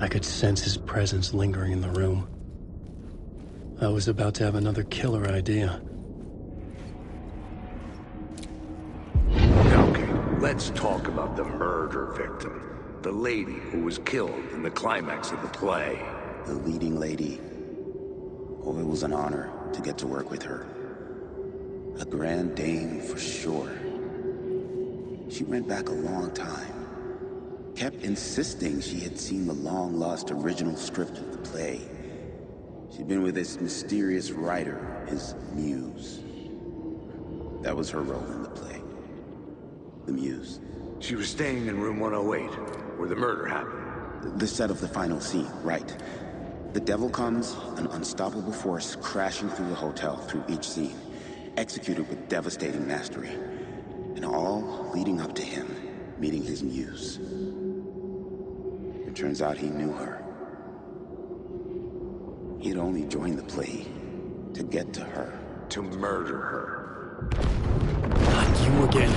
I could sense his presence lingering in the room. I was about to have another killer idea. Okay, let's talk about the murder victim. The lady who was killed in the climax of the play. The leading lady. Oh, it was an honor to get to work with her. A grand dame for sure. She went back a long time. Kept insisting she had seen the long-lost original script of the play. She'd been with this mysterious writer, his muse. That was her role in the play. The muse. She was staying in room 108, where the murder happened. The set of the final scene, right. The devil comes, an unstoppable force crashing through the hotel through each scene, executed with devastating mastery, and all leading up to him meeting his muse. It turns out he knew her. He had only joined the play to get to her. To murder her. Not you again.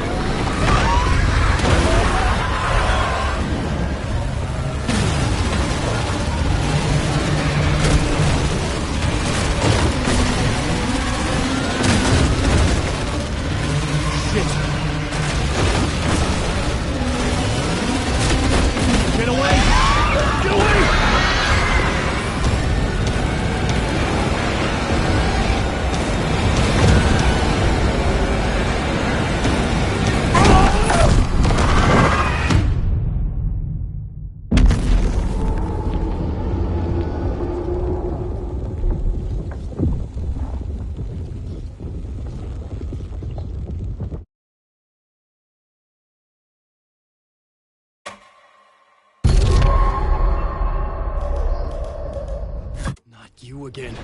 You again.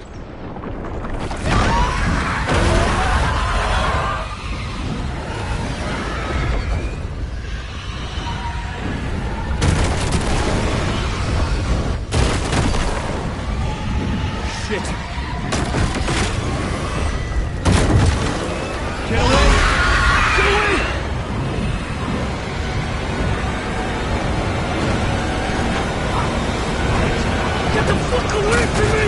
Shit. Get away! Get away! Get the fuck away from me!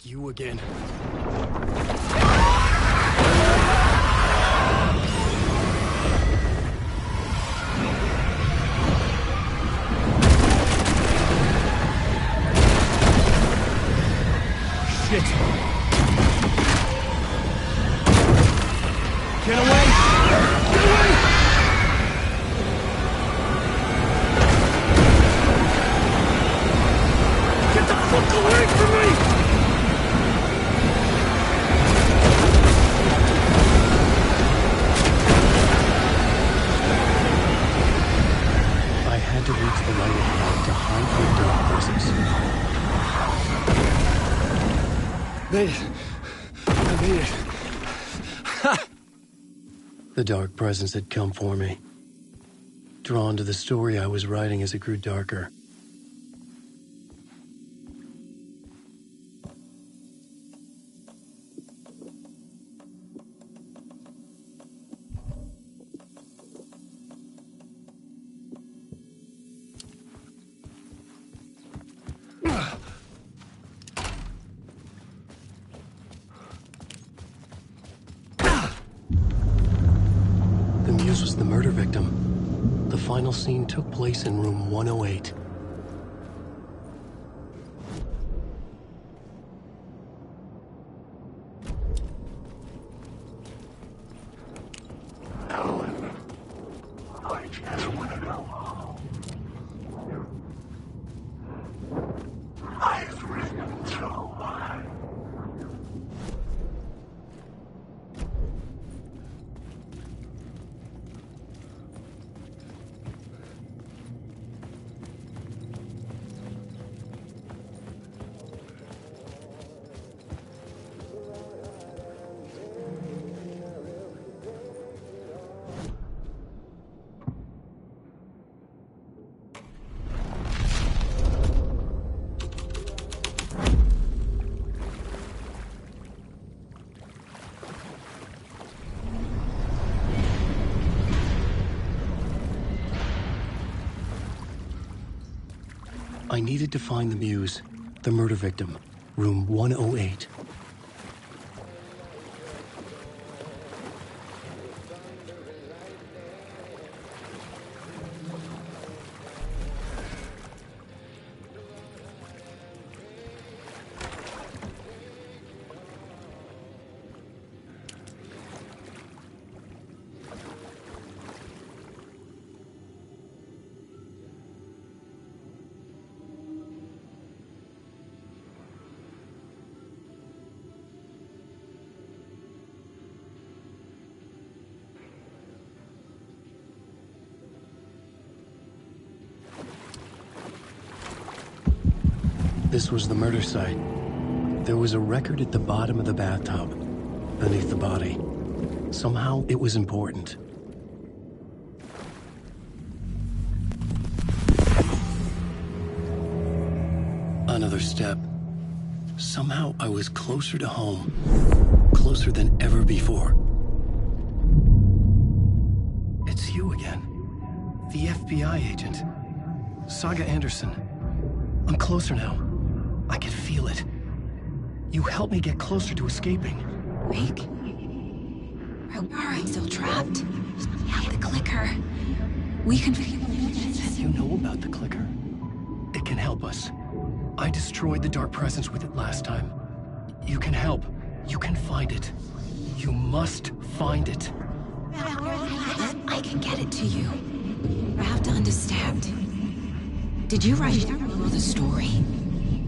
You again. Shit. Get away! Get away! Get the fuck away from me! To reach the light of light to hide from dark presence. Made it. I made it. Ha! The dark presence had come for me. Drawn to the story I was writing as it grew darker. Was the murder victim. The final scene took place in room 108. Alan, I just want to go home. I've written so much. I needed to find the Muse, the murder victim, room 108. This was the murder site. There was a record at the bottom of the bathtub, beneath the body. Somehow, it was important. Another step. Somehow, I was closer to home. Closer than ever before. It's you again. The FBI agent. Saga Anderson. I'm closer now. I can feel it. You helped me get closer to escaping. Wake? Are we still trapped? Have the clicker. We can figure it. You know about the clicker? It can help us. I destroyed the dark presence with it last time. You can help. You can find it. You must find it. I can get it to you. I have to understand. Did you write the story?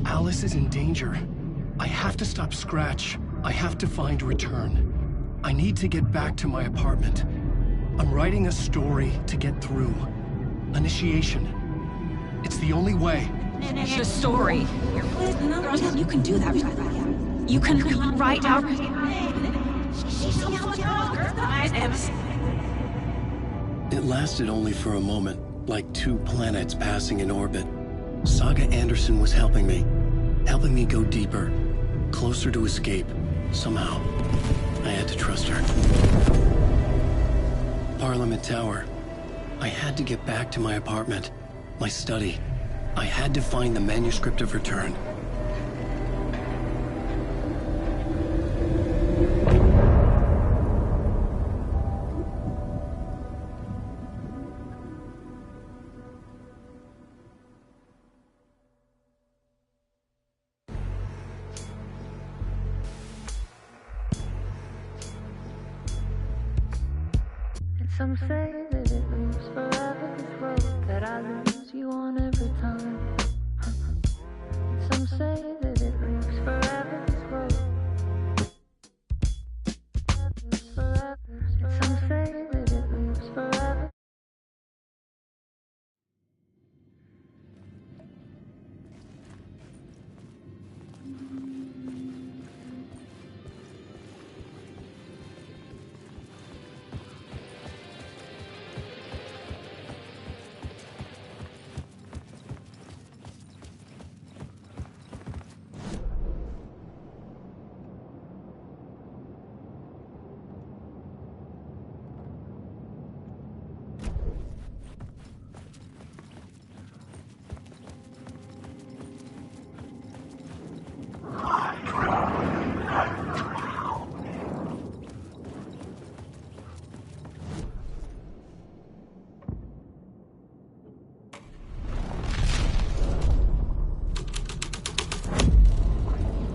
Alice is in danger. I have to stop Scratch. I have to find Return. I need to get back to my apartment. I'm writing a story to get through. Initiation. It's the only way. The story. You can do that. You can write out. It lasted only for a moment, like two planets passing in orbit. Saga Anderson was helping me go deeper, closer to escape, somehow. I had to trust her. Parliament Tower. I had to get back to my apartment, my study. I had to find the manuscript of Return. Some say that it moves forever, this road that I lose you on every time. Some say that it moves forever, this road. Some say that it moves forever.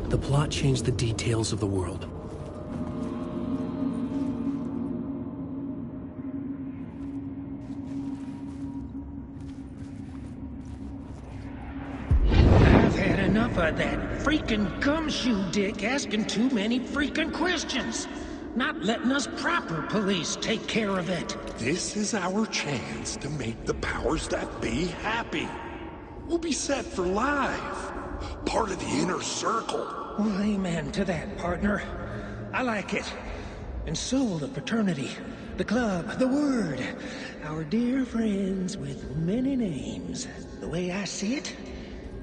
The plot changed the details of the world. I've had enough of that freaking gumshoe dick asking too many freaking questions. Not letting us proper police take care of it. This is our chance to make the powers that be happy. We'll be set for life. Part of the inner circle. Well, amen to that, partner. I like it. And so will the fraternity, the club, the word. Our dear friends with many names. The way I see it,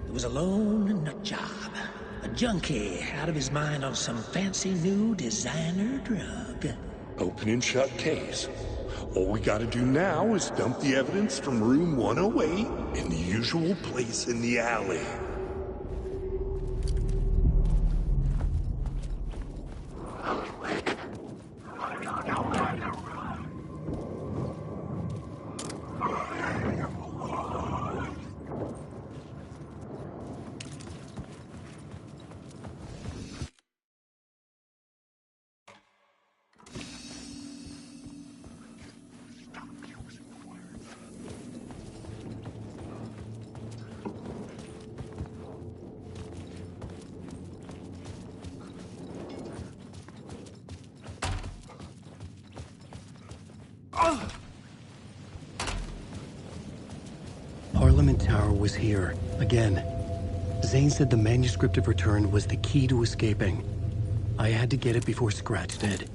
it was a lone nut job. A junkie out of his mind on some fancy new designer drug. Open and shut case. All we gotta do now is dump the evidence from room 108 in the usual place in the alley. Parliament Tower was here, again. Zane said the manuscript of Return was the key to escaping. I had to get it before Scratch did.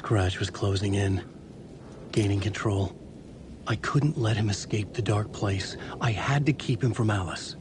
Scratch was closing in, gaining control. I couldn't let him escape the dark place. I had to keep him from Alice.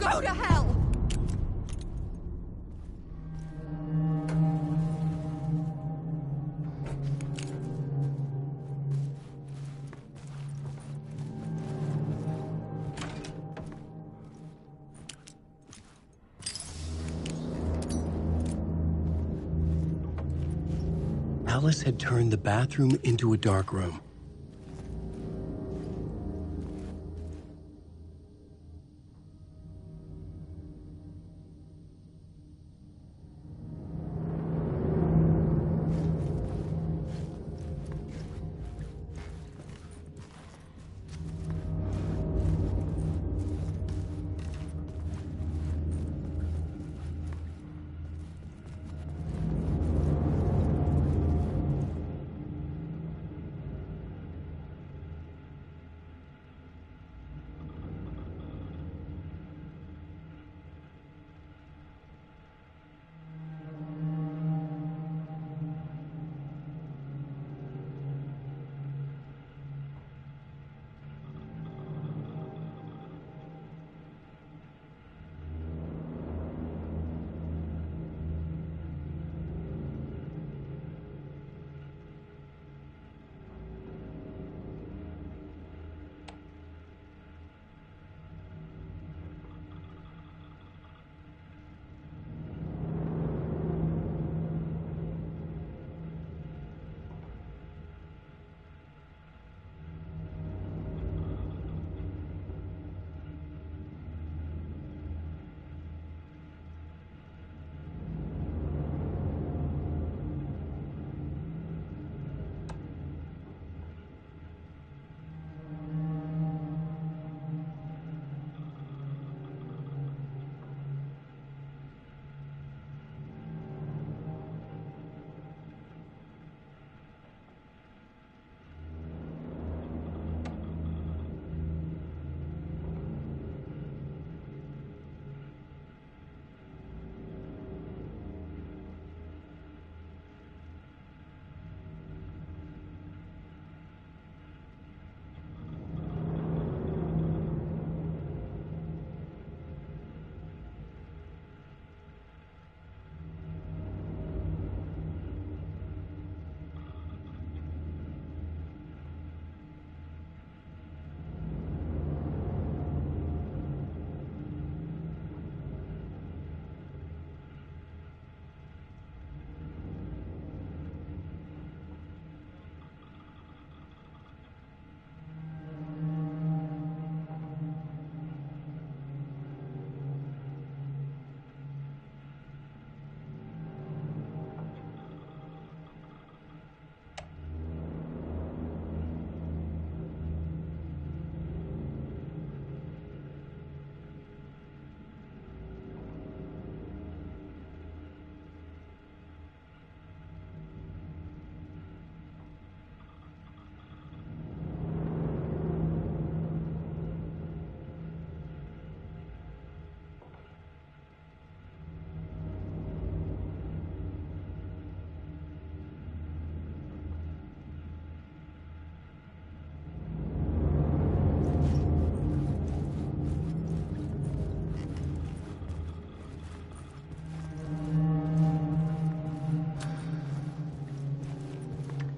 Go to hell! Alice had turned the bathroom into a dark room.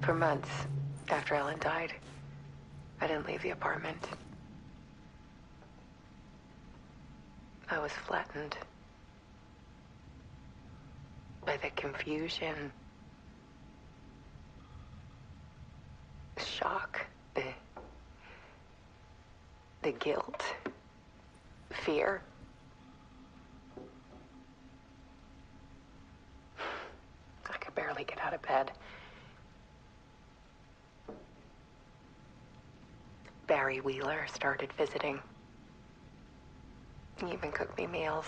For months after Alan died, I didn't leave the apartment. I was flattened by the confusion, the shock, the guilt, fear. I could barely get out of bed. Barry Wheeler started visiting. He even cooked me meals.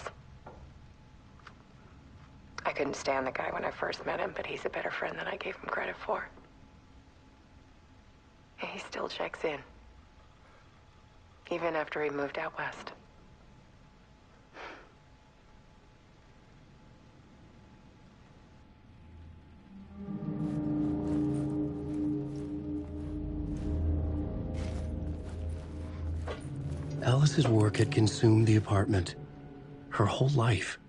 I couldn't stand the guy when I first met him, but he's a better friend than I gave him credit for. And he still checks in. Even after he moved out west. Alice's work had consumed the apartment. Her whole life.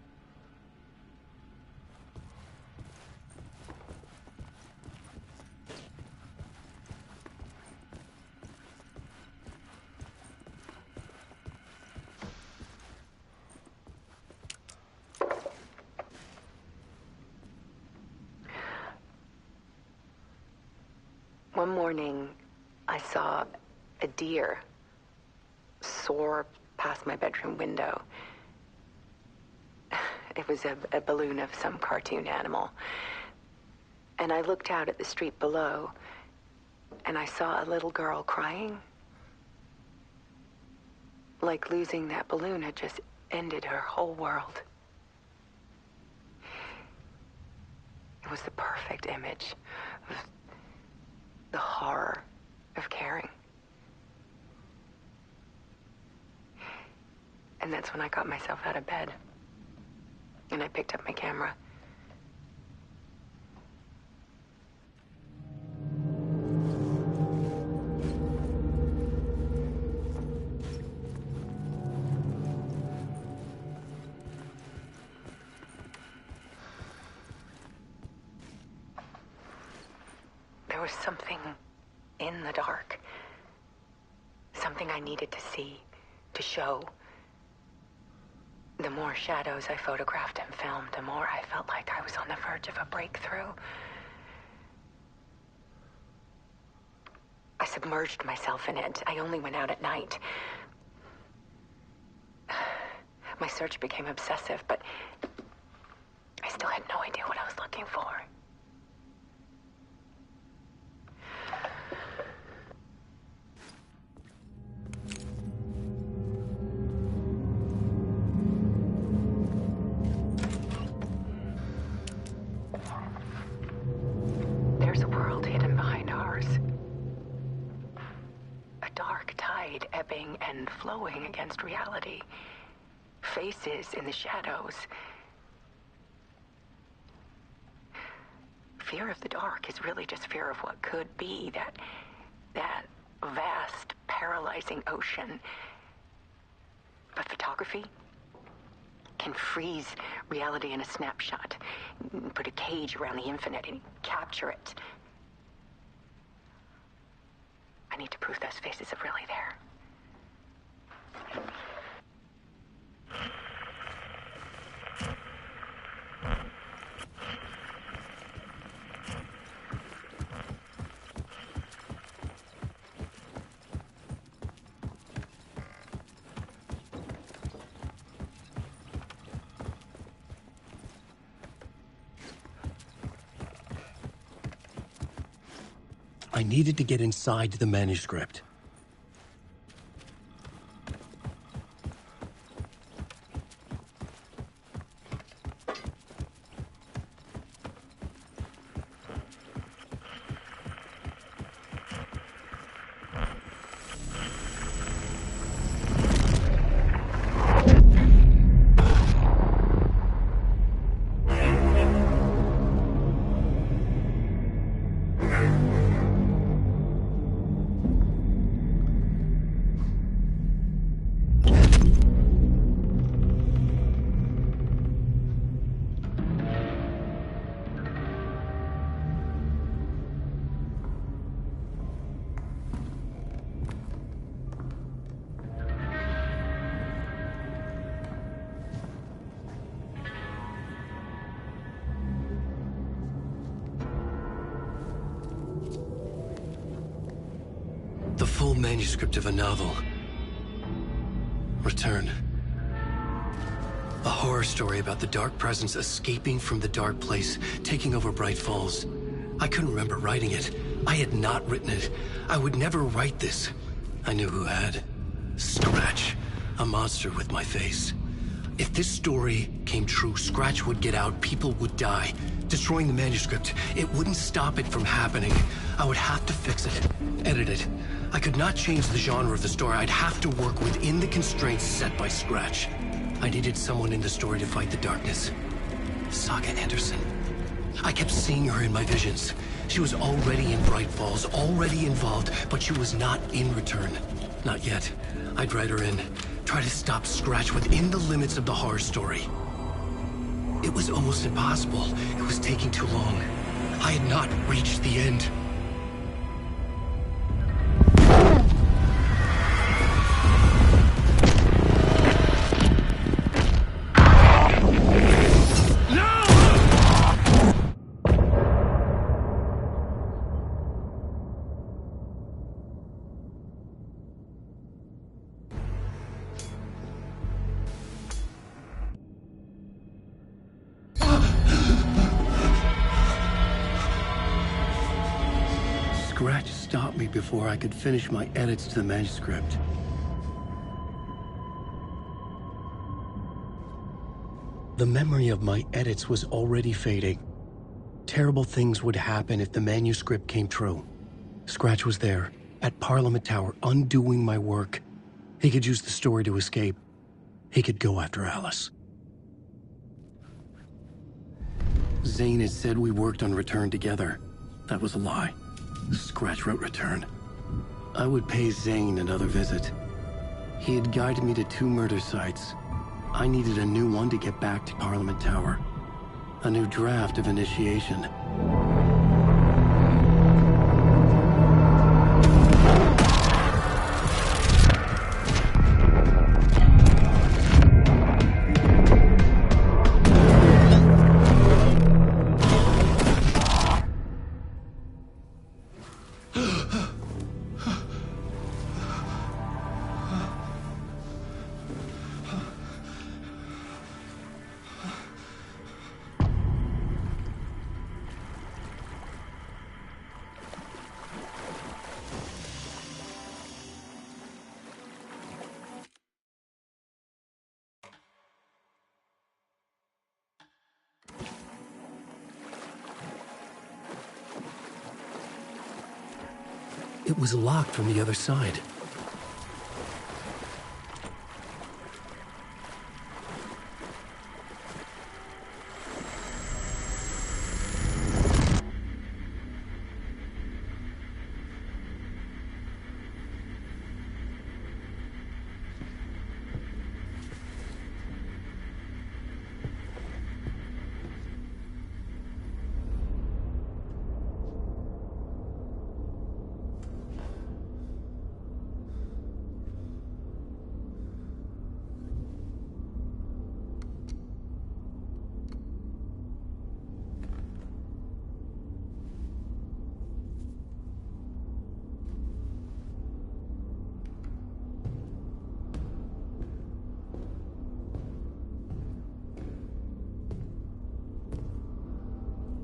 One morning, I saw a deer soar past my bedroom window. It was a balloon of some cartoon animal. And I looked out at the street below, and I saw a little girl crying. Like losing that balloon had just ended her whole world. It was the perfect image of the horror of caring. And that's when I got myself out of bed. And I picked up my camera. There was something in the dark. Something I needed to see, to show. The more shadows I photographed and filmed, the more I felt like I was on the verge of a breakthrough. I submerged myself in it. I only went out at night. My search became obsessive, but I still had no idea what I was looking for. There's a world hidden behind ours. A dark tide ebbing and flowing against reality. Faces in the shadows. Fear of the dark is really just fear of what could be, that vast, paralyzing ocean. But photography can freeze reality in a snapshot, put a cage around the infinite and capture it. I need to prove those faces are really there. I needed to get inside the manuscript. full manuscript of a novel. Return. A horror story about the dark presence escaping from the dark place, taking over Bright Falls. I couldn't remember writing it. I had not written it. I would never write this. I knew who had. Scratch. A monster with my face. If this story came true, Scratch would get out, people would die. Destroying the manuscript, it wouldn't stop it from happening. I would have to fix it, edit it. I could not change the genre of the story. I'd have to work within the constraints set by Scratch. I needed someone in the story to fight the darkness. Saga Anderson. I kept seeing her in my visions. She was already in Bright Falls, already involved, but she was not in Return. Not yet. I'd write her in, try to stop Scratch within the limits of the horror story. It was almost impossible. It was taking too long. I had not reached the end. Scratch stopped me before I could finish my edits to the manuscript. The memory of my edits was already fading. Terrible things would happen if the manuscript came true. Scratch was there, at Parliament Tower, undoing my work. He could use the story to escape. He could go after Alice. Zane had said we worked on Return together. That was a lie. Scratch wrote Return. I would pay Zane another visit. He had guided me to 2 murder sites. I needed a new one to get back to Parliament Tower. A new draft of Initiation. It was locked from the other side.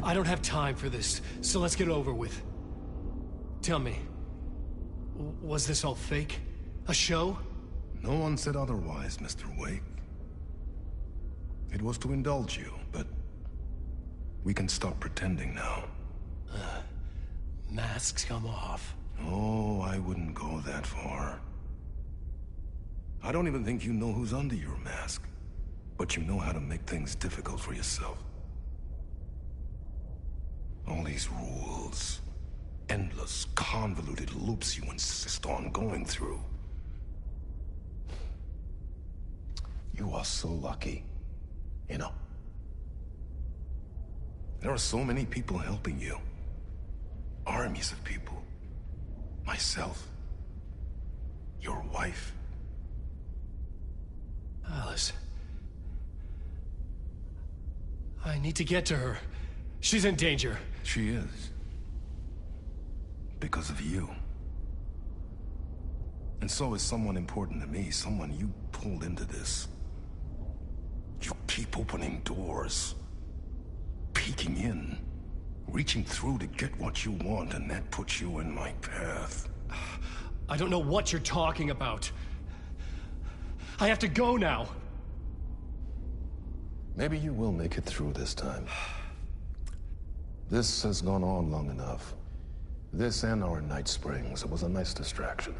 I don't have time for this, so let's get it over with. Tell me, was this all fake? A show? No one said otherwise, Mr. Wake. It was to indulge you, but we can stop pretending now. Masks come off. Oh, I wouldn't go that far. I don't even think you know who's under your mask, but you know how to make things difficult for yourself. All these rules, endless, convoluted loops you insist on going through. You are so lucky, you know. There are so many people helping you. Armies of people. Myself. Your wife. Alice. I need to get to her. She's in danger. She is. Because of you. And so is someone important to me, someone you pulled into this. You keep opening doors, peeking in, reaching through to get what you want, and that puts you in my path. I don't know what you're talking about. I have to go now. Maybe you will make it through this time. This has gone on long enough. This and our Night Springs. It was a nice distraction.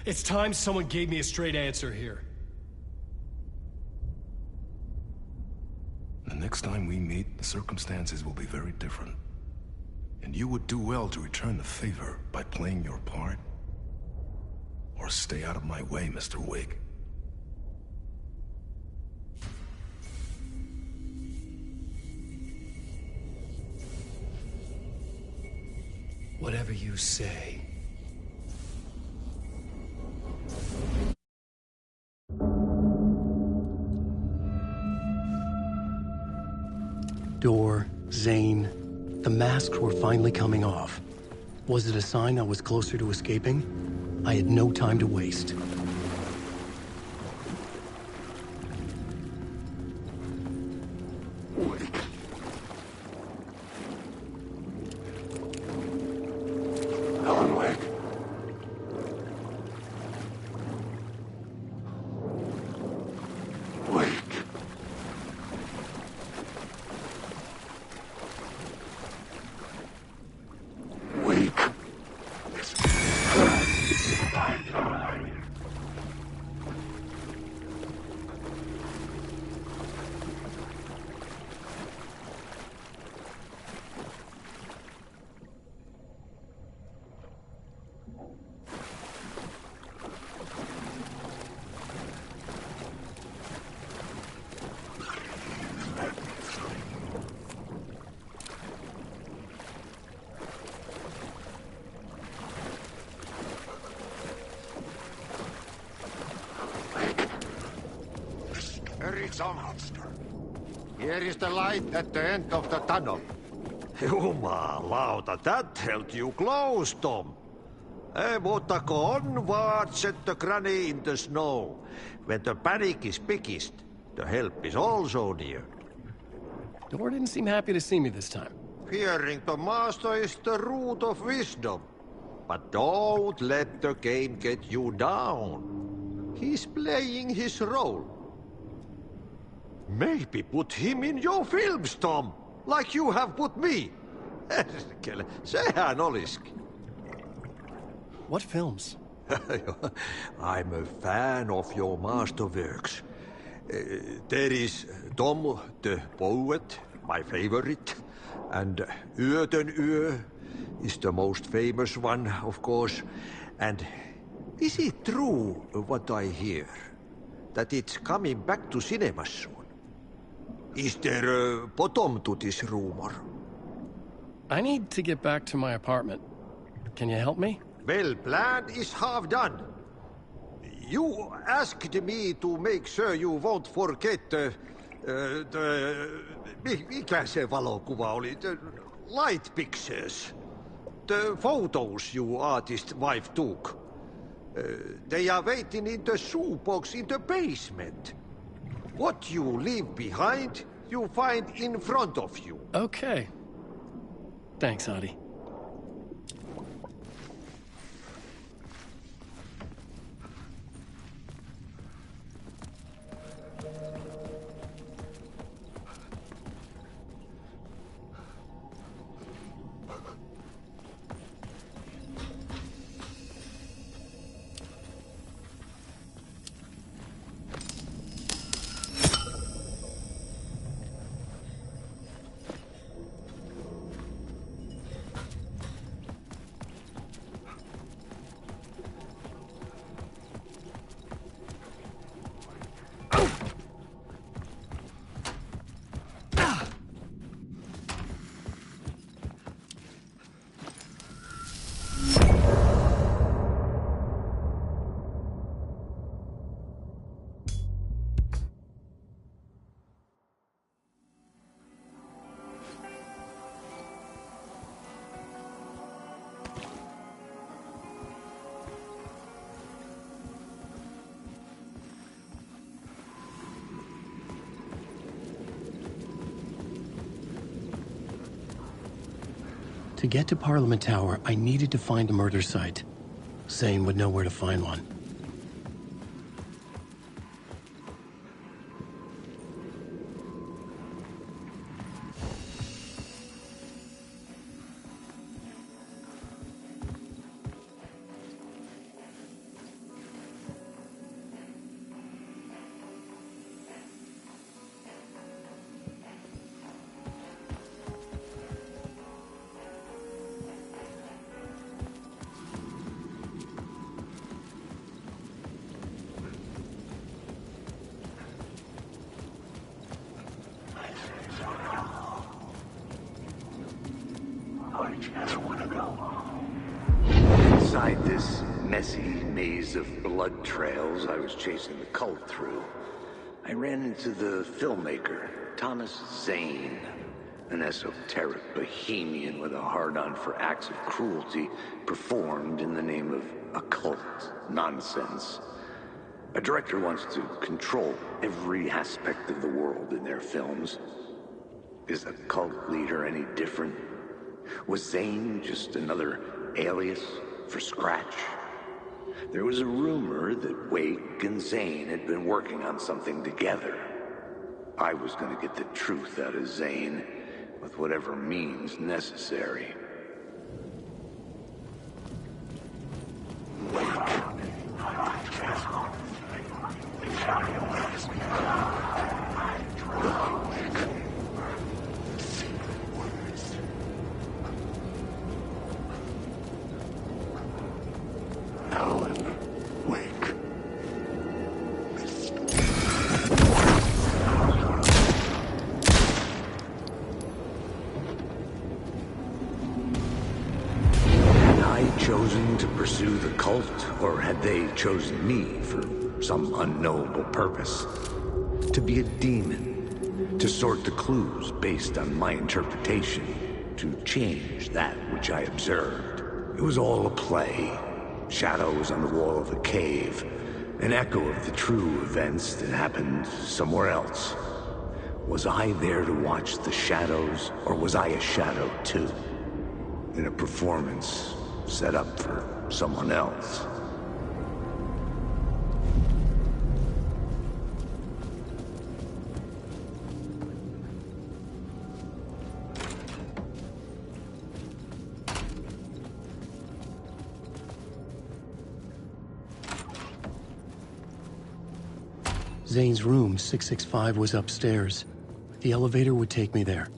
It's time someone gave me a straight answer here. The next time we meet, the circumstances will be very different. And you would do well to return the favor by playing your part. Or stay out of my way, Mr. Wig. Whatever you say. Door, Zane, the masks were finally coming off. Was it a sign I was closer to escaping? I had no time to waste. Alan Wake. Wake. Wake. It's a monster. Here is the light at the end of the tunnel. Jumalauta, that held you close, Tom. Mutta go onwards, said the granny in the snow. When the panic is biggest, the help is also near. Door didn't seem happy to see me this time. Fearing the master is the root of wisdom. But don't let the game get you down. He's playing his role. Maybe put him in your films, Tom, like you have put me. Sehän olisikin. What films? I'm a fan of your masterworks. There is Tom the Poet, my favorite, and Yötön Yö is the most famous one, of course. And is it true what I hear, that it's coming back to cinemas soon? Is there a bottom to this rumor? I need to get back to my apartment. Can you help me? Well, plan is half done. You asked me to make sure you won't forget mikä se valokuva oli? The light pictures. The photos you artist wife took. They are waiting in the shoebox in the basement. What you leave behind, you find in front of you. Okay. Thanks, Adi. To get to Parliament Tower, I needed to find a murder site. Zane would know where to find one. Inside this messy maze of blood trails I was chasing the cult through, I ran into the filmmaker, Thomas Zane, an esoteric bohemian with a hard-on for acts of cruelty performed in the name of occult nonsense. A director wants to control every aspect of the world in their films. Is a cult leader any different? Was Zane just another alias for Scratch? There was a rumor that Wake and Zane had been working on something together. I was going to get the truth out of Zane with whatever means necessary. Alan Wake. Had I chosen to pursue the cult, or had they chosen me for some unknowable purpose? To be a demon, to sort the clues based on my interpretation, to change that which I observed. It was all a play. Shadows on the wall of a cave. An echo of the true events that happened somewhere else. Was I there to watch the shadows, or was I a shadow too? In a performance set up for someone else. Zane's room, 665, was upstairs. The elevator would take me there.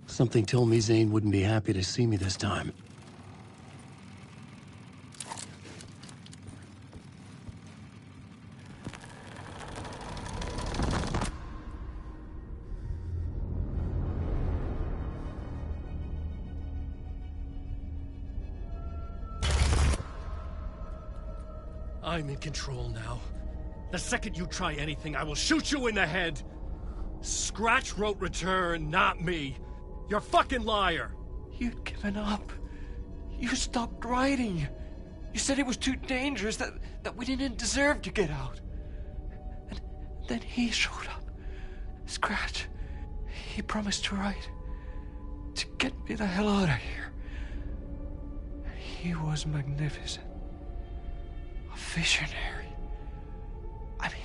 Something told me Zane wouldn't be happy to see me this time. I'm in control now. The second you try anything, I will shoot you in the head! Scratch wrote Return, not me. You're a fucking liar! You'd given up. You stopped writing. You said it was too dangerous, that we didn't deserve to get out. And then he showed up. Scratch. He promised to write. To get me the hell out of here. He was magnificent. A visionary. I mean,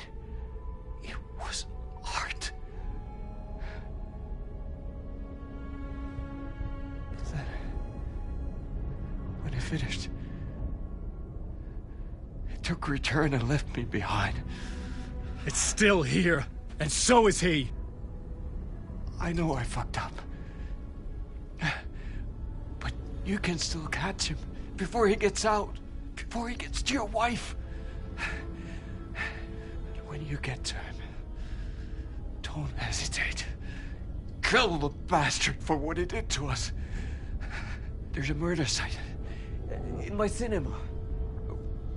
it was art. But then, when it finished, it took Return and left me behind. It's still here, and so is he. I know I fucked up. But you can still catch him before he gets out, before he gets to your wife. And when you get to him, don't hesitate. Kill the bastard for what he did to us. There's a murder site in my cinema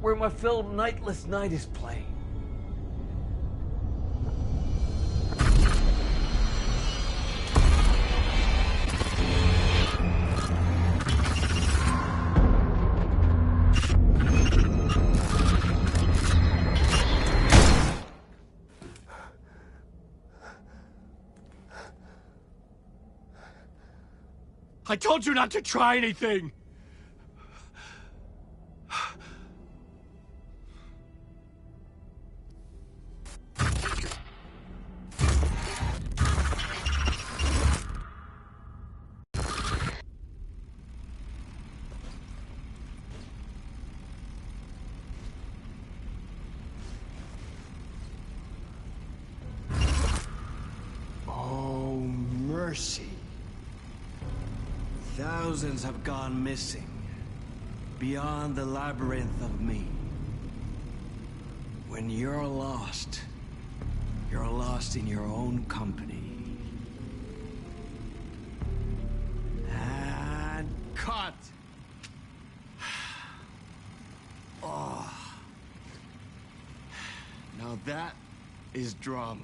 where my film Nightless Night is playing. I told you not to try anything! Oh, mercy. Thousands have gone missing, beyond the labyrinth of me. When you're lost in your own company. And cut! Oh. Now that is drama.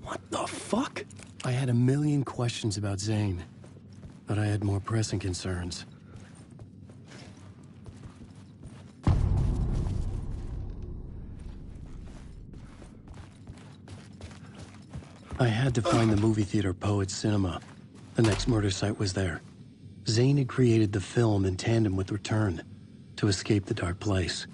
What the fuck? I had a million questions about Zane, but I had more pressing concerns. I had to find the movie theater Poets Cinema. The next murder site was there. Zane had created the film in tandem with Return to escape the dark place.